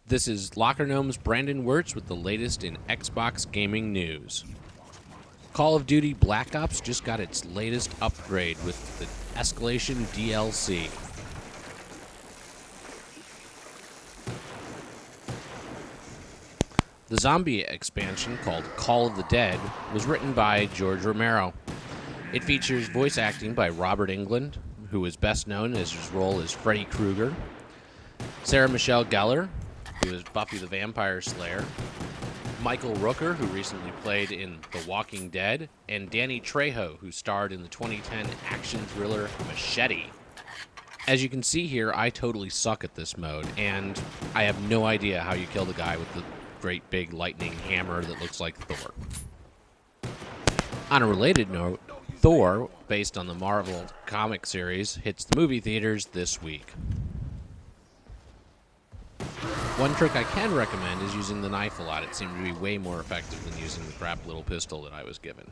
This is Locker Gnome's Brandon-Wirtz with the latest in Xbox gaming news. Call of Duty Black Ops just got its latest upgrade with the Escalation DLC. The zombie expansion, called Call of the Dead, was written by George Romero. It features voice acting by Robert Englund, who is best known as his role as Freddy Krueger, Sarah Michelle Gellar, who is Buffy the Vampire Slayer, Michael Rooker, who recently played in The Walking Dead, and Danny Trejo, who starred in the 2010 action thriller Machete. As you can see here, I totally suck at this mode, and I have no idea how you kill the guy with the great big lightning hammer that looks like Thor. On a related note, Thor, based on the Marvel comic series, hits the movie theaters this week. One trick I can recommend is using the knife a lot. It seemed to be way more effective than using the crap little pistol that I was given.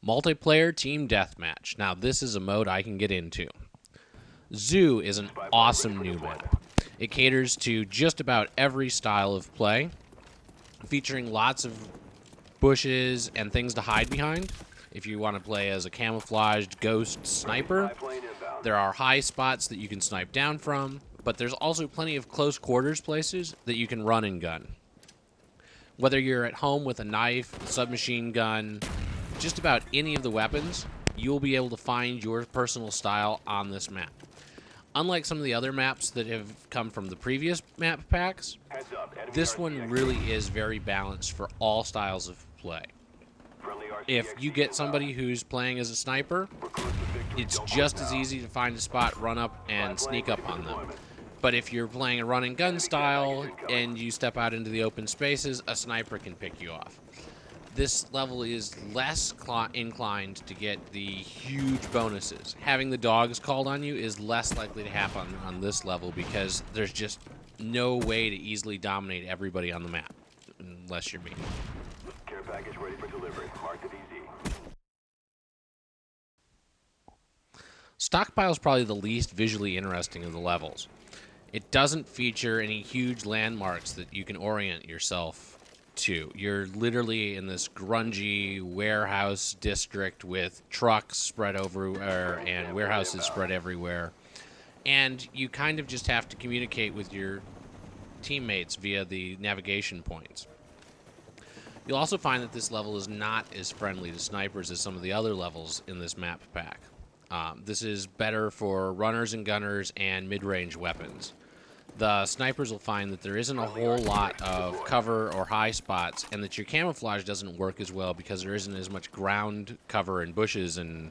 Multiplayer Team Deathmatch. Now this is a mode I can get into. Zoo is an awesome new map. It caters to just about every style of play, featuring lots of bushes and things to hide behind. If you want to play as a camouflaged ghost sniper, there are high spots that you can snipe down from, but there's also plenty of close quarters places that you can run and gun. Whether you're at home with a knife, submachine gun, just about any of the weapons, you'll be able to find your personal style on this map. Unlike some of the other maps that have come from the previous map packs, this one really is very balanced for all styles of play. If you get somebody who's playing as a sniper, it's just as easy to find a spot, run up, and sneak up on them. But if you're playing a run and gun style and you step out into the open spaces, a sniper can pick you off. This level is less inclined to get the huge bonuses. Having the dogs called on you is less likely to happen on this level because there's just no way to easily dominate everybody on the map, unless you're me. Care package ready for delivery. Marked it easy. Stockpile is probably the least visually interesting of the levels. It doesn't feature any huge landmarks that you can orient yourself to. You're literally in this grungy warehouse district with trucks spread over and warehouses spread everywhere. And you kind of just have to communicate with your teammates via the navigation points. You'll also find that this level is not as friendly to snipers as some of the other levels in this map pack. This is better for runners and gunners and mid-range weapons. The snipers will find that there isn't a whole lot of cover or high spots, and that your camouflage doesn't work as well because there isn't as much ground cover and bushes and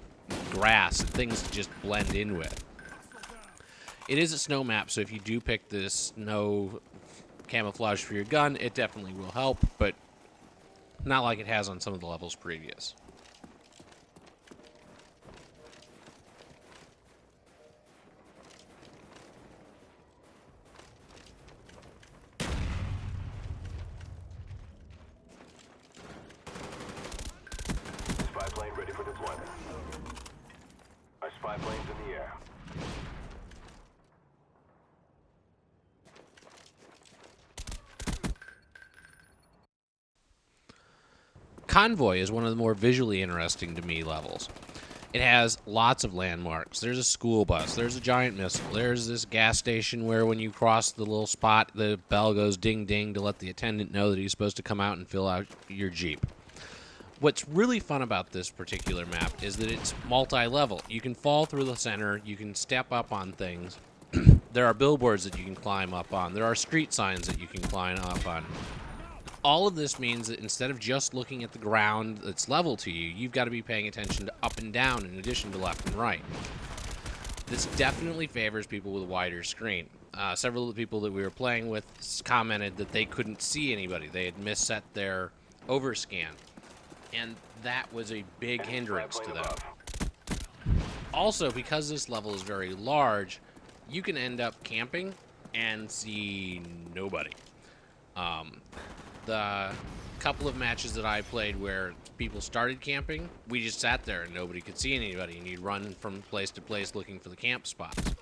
grass and things to just blend in with. It is a snow map, so if you do pick this snow camouflage for your gun, it definitely will help, but not like it has on some of the levels previous. Spy plane ready for deployment. Our spy plane's in the air. Convoy is one of the more visually interesting to me levels. It has lots of landmarks. There's a school bus, there's a giant missile, there's this gas station where when you cross the little spot, the bell goes ding ding to let the attendant know that he's supposed to come out and fill out your Jeep. What's really fun about this particular map is that it's multi-level. You can fall through the center, you can step up on things. There are billboards that you can climb up on. There are street signs that you can climb up on. All of this means that instead of just looking at the ground that's level to you, you've got to be paying attention to up and down in addition to left and right. This definitely favors people with a wider screen. Several of the people that we were playing with commented that they couldn't see anybody. They had misset their overscan, and that was a big hindrance to them. Also, because this level is very large, you can end up camping and see nobody. The couple of matches that I played where people started camping, we just sat there and nobody could see anybody, and you'd run from place to place looking for the camp spots.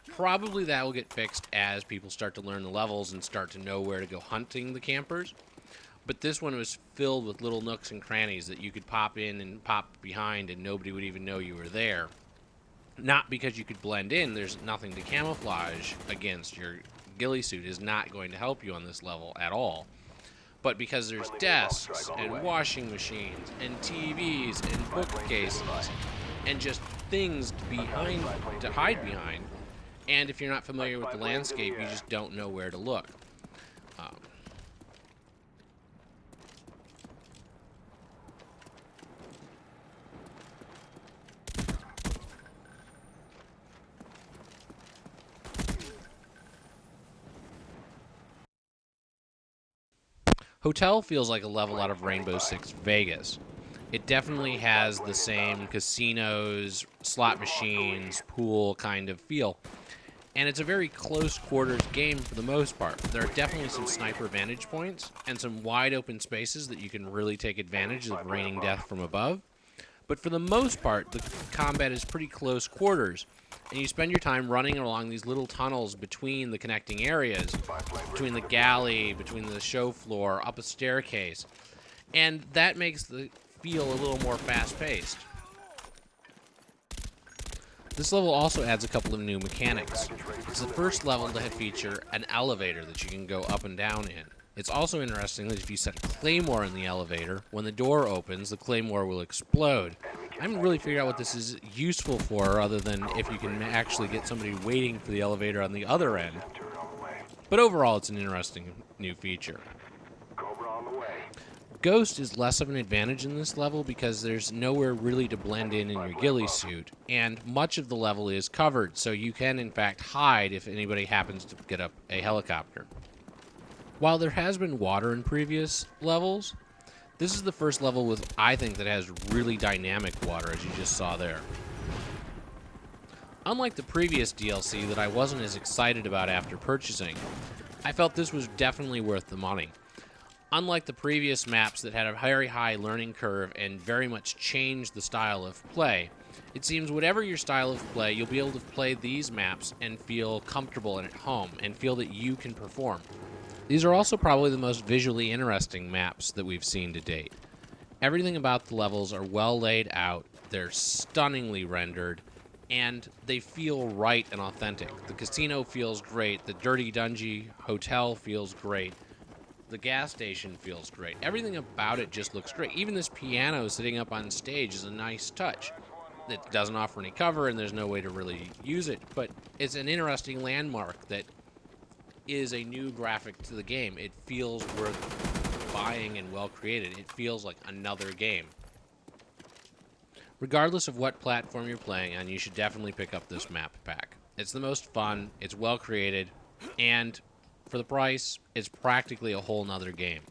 Probably that will get fixed as people start to learn the levels and start to know where to go hunting the campers. But this one was filled with little nooks and crannies that you could pop in and pop behind and nobody would even know you were there. Not because you could blend in, there's nothing to camouflage against. Your ghillie suit is not going to help you on this level at all. But because there's desks and washing machines and TVs and bookcases and just things to hide behind, and if you're not familiar with the landscape, you just don't know where to look. Hotel feels like a level out of Rainbow Six Vegas. It definitely has the same casinos, slot machines, pool kind of feel. And it's a very close quarters game for the most part. There are definitely some sniper vantage points and some wide open spaces that you can really take advantage of raining death from above. But for the most part, the combat is pretty close quarters. And you spend your time running along these little tunnels between the connecting areas, between the galley, between the show floor, up a staircase. And that makes the feel a little more fast-paced. This level also adds a couple of new mechanics. It's the first level to feature an elevator that you can go up and down in. It's also interesting that if you set a claymore in the elevator, when the door opens, the claymore will explode. I haven't really figured out what this is useful for, other than if you can actually get somebody waiting for the elevator on the other end. But overall, it's an interesting new feature. Ghost is less of an advantage in this level because there's nowhere really to blend in your ghillie suit, and much of the level is covered, so you can in fact hide if anybody happens to get up a helicopter. While there has been water in previous levels, this is the first level with, I think, that has really dynamic water, as you just saw there. Unlike the previous DLC that I wasn't as excited about after purchasing, I felt this was definitely worth the money. Unlike the previous maps that had a very high learning curve and very much changed the style of play, it seems whatever your style of play, you'll be able to play these maps and feel comfortable and at home, and feel that you can perform. These are also probably the most visually interesting maps that we've seen to date. Everything about the levels are well laid out, they're stunningly rendered, and they feel right and authentic. The casino feels great, the Dirty Dungy hotel feels great, the gas station feels great. Everything about it just looks great. Even this piano sitting up on stage is a nice touch. It doesn't offer any cover and there's no way to really use it, but it's an interesting landmark that is a new graphic to the game. It feels worth buying and well created. It feels like another game. Regardless of what platform you're playing on, you should definitely pick up this map pack. It's the most fun, it's well created, and for the price, it's practically a whole nother game.